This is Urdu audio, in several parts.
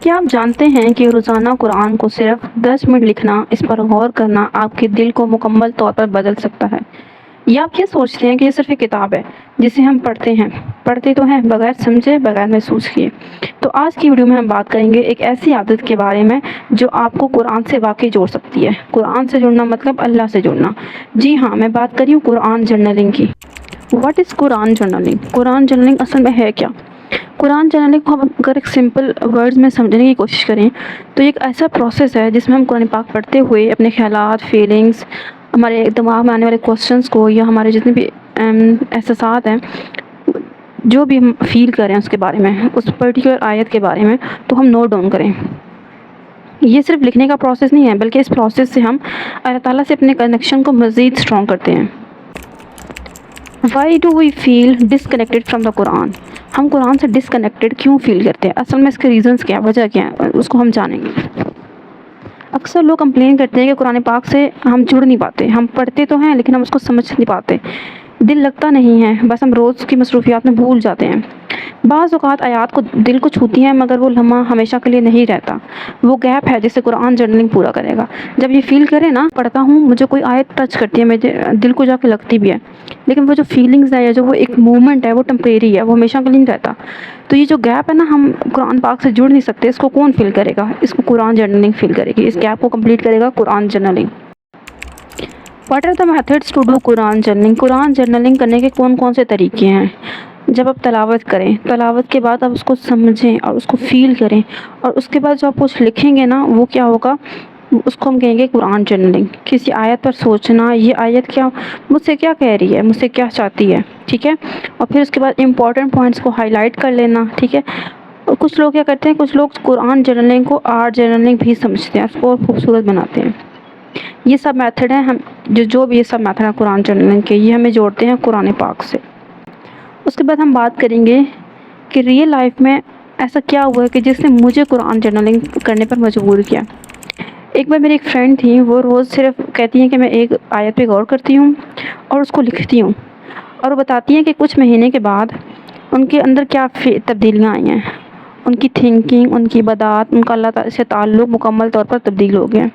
کیا آپ جانتے ہیں کہ روزانہ قرآن کو صرف 10 منٹ لکھنا، اس پر غور کرنا آپ کے دل کو مکمل طور پر بدل سکتا ہے؟ یا آپ یہ سوچتے ہیں کہ یہ صرف ایک کتاب ہے جسے ہم پڑھتے تو ہیں بغیر سمجھے، بغیر محسوس کیے؟ تو آج کی ویڈیو میں ہم بات کریں گے ایک ایسی عادت کے بارے میں جو آپ کو قرآن سے واقعی جوڑ سکتی ہے۔ قرآن سے جڑنا مطلب اللہ سے جڑنا۔ جی ہاں، میں بات کر رہی ہوں قرآن جرنلنگ کی۔ What is Quran journaling? قرآن جرنلنگ اصل میں ہے کیا؟ قرآن جرنلنگ کو ہم اگر ایک سمپل ورڈز میں سمجھنے کی کوشش کریں تو ایک ایسا پروسیس ہے جس میں ہم قرآن پاک پڑھتے ہوئے اپنے خیالات، فیلنگز، ہمارے دماغ میں آنے والے کوسچنس کو یا ہمارے جتنے بھی احساسات ہیں، جو بھی ہم فیل کریں اس کے بارے میں، اس پرٹیکولر آیت کے بارے میں، تو ہم نوٹ ڈاؤن کریں۔ یہ صرف لکھنے کا پروسیس نہیں ہے، بلکہ اس پروسیس سے ہم اللہ تعالیٰ سے اپنے کنیکشن کو مزید اسٹرانگ کرتے ہیں۔ Why do we feel disconnected from the Quran? ہم قرآن سے ڈسکنیکٹڈ کیوں فیل کرتے ہیں؟ اصل میں اس کے ریزنس کیا ہے، وجہ کیا ہے، اس کو ہم جانیں گے۔ اکثر لوگ کمپلین کرتے ہیں کہ قرآن پاک سے ہم جڑ نہیں پاتے، ہم پڑھتے تو ہیں لیکن ہم اس کو سمجھ نہیں پاتے، دل لگتا نہیں ہے، بس ہم روز کی مصروفیات میں بھول جاتے ہیں۔ بعض اوقات آیات کو دل کو چھوتی ہیں مگر وہ لمحہ ہمیشہ کے لیے نہیں رہتا۔ وہ گیپ ہے جسے قرآن جرنلنگ پورا کرے گا۔ جب یہ فیل کرے نا، پڑھتا ہوں، مجھے کوئی آیت ٹچ کرتی ہے، مجھے دل کو جا کے لگتی بھی ہے، لیکن وہ جو فیلنگز ہے یا جو وہ ایک مومنٹ ہے وہ ٹمپریری ہے، وہ ہمیشہ کے لیے نہیں رہتا۔ تو یہ جو گیپ ہے نا، ہم قرآن پاک سے جڑ نہیں سکتے، اس کو کون فل کرے گا؟ اس کو قرآن جرنلنگ فل کرے گی، اس گیپ کو کمپلیٹ کرے گا قرآن journaling. What are the methods to do Quran journaling? قرآن جرنلنگ کرنے کے کون سے طریقے ہیں؟ جب آپ تلاوت کریں، تلاوت کے بعد آپ اس کو سمجھیں اور اس کو فیل کریں، اور اس کے بعد جو آپ کچھ لکھیں گے نا، وہ کیا ہوگا؟ اس کو ہم کہیں گے قرآن جرنلنگ۔ کسی آیت پر سوچنا، یہ آیت کیا مجھ سے کیا کہہ رہی ہے، مجھ سے کیا چاہتی ہے، ٹھیک ہے؟ اور پھر اس کے بعد امپورٹنٹ پوائنٹس کو ہائی لائٹ کر لینا، ٹھیک ہے؟ اور کچھ لوگ کیا کرتے ہیں، کچھ لوگ قرآن جرنلنگ کو آرٹ جرنلنگ بھی سمجھتے ہیں، اس کو خوبصورت بناتے ہیں۔ یہ سب میتھڈ ہیں، ہم جو بھی یہ سب میتھڈ ہیں قرآن جرنلنگ کے، یہ ہمیں جوڑتے ہیں قرآن پاک سے۔ اس کے بعد ہم بات کریں گے کہ ریئل لائف میں ایسا کیا ہوا ہے کہ جس نے مجھے قرآن جرنلنگ کرنے پر مجبور کیا۔ ایک بار میری ایک فرینڈ تھی، وہ روز صرف کہتی ہیں کہ میں ایک آیت پہ غور کرتی ہوں اور اس کو لکھتی ہوں، اور وہ بتاتی ہیں کہ کچھ مہینے کے بعد ان کے اندر کیا تبدیلیاں آئی ہیں، ان کی تھنکنگ، ان کی عبادات، ان کا اللہ تعالیٰ سے تعلق مکمل طور پر تبدیل ہو گیا۔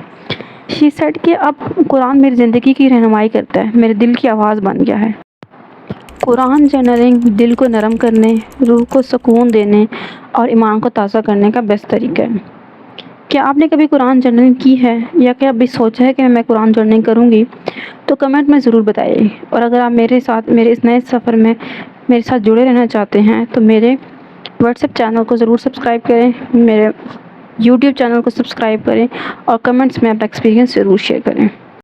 شی سیڈ کہ اب قرآن میری زندگی کی رہنمائی کرتا ہے، میرے دل کی آواز بن گیا ہے۔ قرآن جرنلنگ دل کو نرم کرنے، روح کو سکون دینے اور ایمان کو تازہ کرنے کا بیسٹ طریقہ ہے۔ کیا آپ نے کبھی قرآن جرنلنگ کی ہے، یا کیا ابھی سوچا ہے کہ میں قرآن جرنلنگ کروں گی؟ تو کمنٹ میں ضرور بتائیے۔ اور اگر آپ میرے اس نئے سفر میں میرے ساتھ جڑے رہنا چاہتے ہیں تو میرے واٹس ایپ چینل کو ضرور سبسکرائب کریں، میرے یوٹیوب چینل کو سبسکرائب کریں، اور کمنٹس میں اپنا ایکسپیرینس ضرور شیئر کریں۔